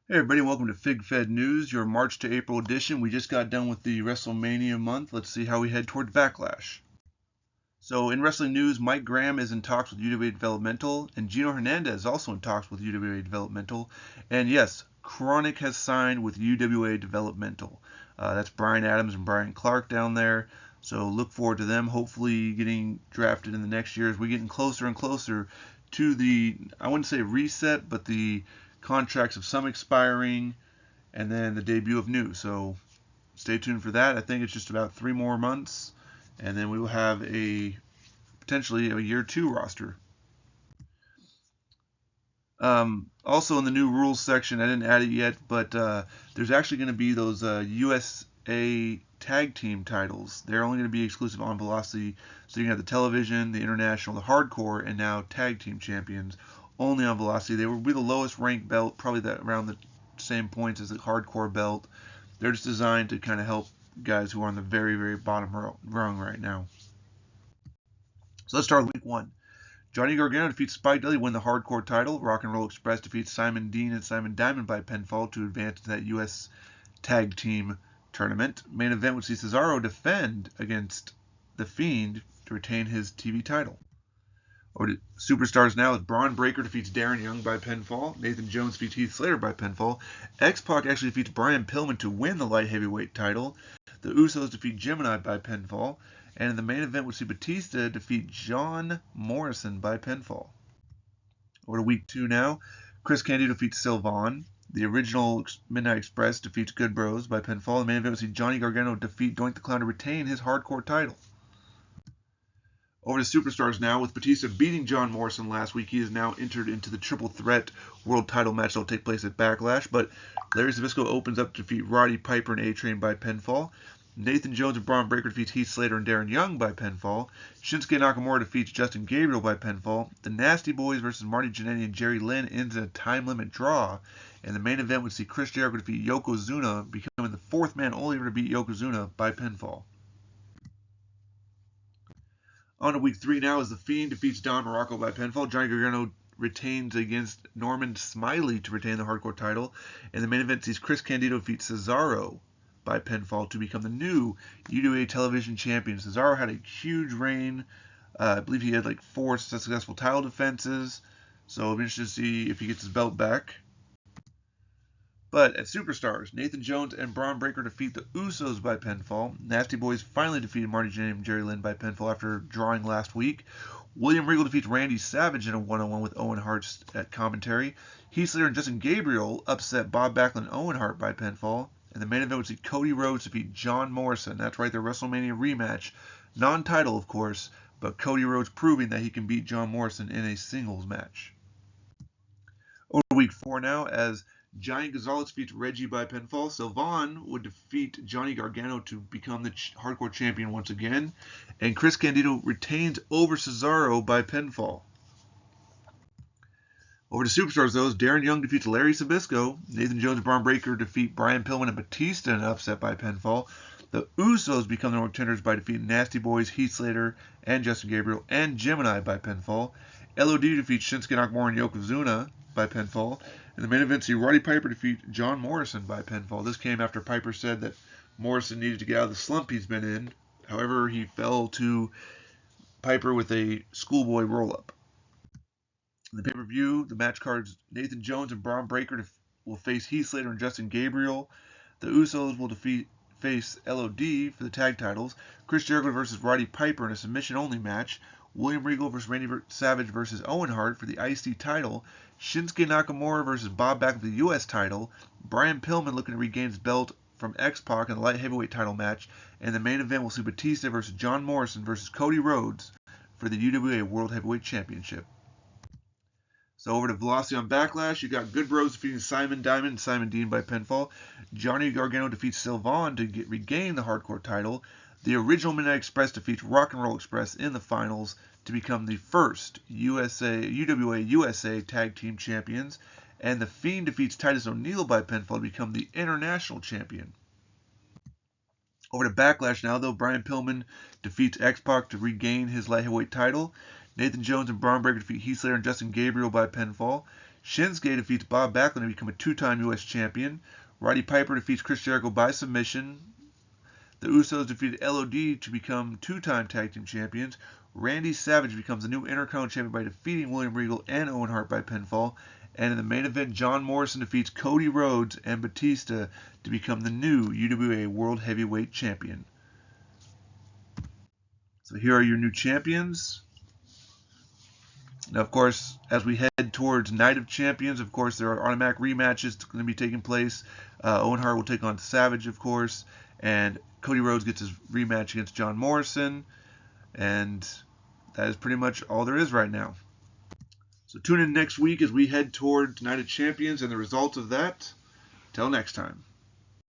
Hey everybody, welcome to Fed News, your March to April edition. We just got done with the WrestleMania month. Let's see how we head towards Backlash. So in wrestling news, Mike Graham is in talks with UWA Developmental, and Gino Hernandez is also in talks with UWA Developmental. And yes, Chronic has signed with UWA Developmental. That's Brian Adams and Brian Clark down there. So look forward to them hopefully getting drafted in the next year as we're getting closer and closer to the, I wouldn't say reset, but the contracts of some expiring and then the debut of new. So stay tuned for that. I think it's just about 3 more months, and then we will have a potentially a year two roster. Also in the new rules section, I didn't add it yet, but there's actually going to be those USA tag team titles. They're only going to be exclusive on Velocity, so you can have the television, the international, the hardcore, and now tag team champions only on Velocity. They will be the lowest ranked belt, probably that around the same points as the hardcore belt. They're just designed to kind of help guys who are on the very, very bottom rung right now. So let's start with week one. Johnny Gargano defeats Spike Dudley to win the hardcore title. Rock and Roll Express defeats Simon Dean and Simon Diamond by pinfall to advance to that U.S. Tag Team Tournament. Main event would see Cesaro defend against The Fiend to retain his TV title. Over to Superstars now as Braun Breaker defeats Darren Young by pinfall. Nathan Jones defeats Heath Slater by pinfall. X-Pac actually defeats Brian Pillman to win the light heavyweight title. The Usos defeat Gemini by pinfall. And in the main event, we'll see Batista defeat John Morrison by pinfall. Over to week two now. Chris Candido defeats Sylvan. The original Midnight Express defeats Good Bros by pinfall. The main event, we'll see Johnny Gargano defeat Doink the Clown to retain his hardcore title. Over to Superstars now. With Batista beating John Morrison last week, he is now entered into the triple threat world title match that will take place at Backlash. But Larry Zbyszko opens up to defeat Roddy Piper and A-Train by pinfall. Nathan Jones and Braun Breaker defeats Heath Slater and Darren Young by pinfall. Shinsuke Nakamura defeats Justin Gabriel by pinfall. The Nasty Boys versus Marty Jannetty and Jerry Lynn ends in a time limit draw. And the main event would see Chris Jericho defeat Yokozuna, becoming the fourth man only ever to beat Yokozuna by pinfall. On to week three now as The Fiend defeats Don Morocco by pinfall. Johnny Gargano retains against Norman Smiley to retain the hardcore title. And the main event sees Chris Candido defeat Cesaro by pinfall to become the new UWA television champion. Cesaro had a huge reign. I believe he had like 4 successful title defenses. So I'm interested to see if he gets his belt back. But at Superstars, Nathan Jones and Braun Breaker defeat the Usos by pinfall. Nasty Boys finally defeated Marty Jannetty and Jerry Lynn by pinfall after drawing last week. William Regal defeats Randy Savage in a one-on-one with Owen Hart at commentary. Heath Slater and Justin Gabriel upset Bob Backlund and Owen Hart by pinfall. And the main event would see Cody Rhodes defeat John Morrison. That's right, their WrestleMania rematch. Non-title, of course, but Cody Rhodes proving that he can beat John Morrison in a singles match. Over to week four now, as Giant Gonzalez defeats Reggie by pinfall. Sylvan would defeat Johnny Gargano to become the hardcore champion once again. And Chris Candido retains over Cesaro by pinfall. Over to Superstars, though, Darren Young defeats Larry Zbyszko. Nathan Jones and Braun Breaker defeat Brian Pillman and Batista in an upset by pinfall. The Usos become the contenders by defeating Nasty Boys, Heath Slater, and Justin Gabriel, and Gemini by pinfall. LOD defeats Shinsuke Nakamura and Yokozuna by pinfall. In the main event, see Roddy Piper defeat John Morrison by pinfall. This came after Piper said that Morrison needed to get out of the slump he's been in. However, he fell to Piper with a schoolboy roll-up. In the pay-per-view, the match cards Nathan Jones and Braun Breaker will face Heath Slater and Justin Gabriel. The Usos will face LOD for the tag titles. Chris Jericho versus Roddy Piper in a submission-only match. William Regal versus Randy Savage versus Owen Hart for the IC title. Shinsuke Nakamura versus Bob Backlund for the US title. Brian Pillman looking to regain his belt from X-Pac in the light heavyweight title match. And the main event will see Batista versus John Morrison versus Cody Rhodes for the UWA World Heavyweight Championship. So over to Velocity on Backlash, you got Good Bros defeating Simon Diamond and Simon Dean by pinfall. Johnny Gargano defeats Sylvan to regain the hardcore title. The original Midnight Express defeats Rock and Roll Express in the finals to become the first UWA USA Tag Team Champions. And The Fiend defeats Titus O'Neil by pinfall to become the International Champion. Over to Backlash now, though. Brian Pillman defeats X-Pac to regain his light heavyweight title. Nathan Jones and Braun Breaker defeat Heath Slater and Justin Gabriel by pinfall. Shinsuke defeats Bob Backlund to become a two-time U.S. champion. Roddy Piper defeats Chris Jericho by submission. The Usos defeated LOD to become two-time tag team champions. Randy Savage becomes the new Intercontinental champion by defeating William Regal and Owen Hart by pinfall. And in the main event, John Morrison defeats Cody Rhodes and Batista to become the new UWA World Heavyweight Champion. So here are your new champions. Now, of course, as we head towards Night of Champions, of course, there are automatic rematches going to be taking place. Owen Hart will take on Savage, of course, and Cody Rhodes gets his rematch against John Morrison, and that is pretty much all there is right now. So tune in next week as we head towards Night of Champions and the results of that. Till next time.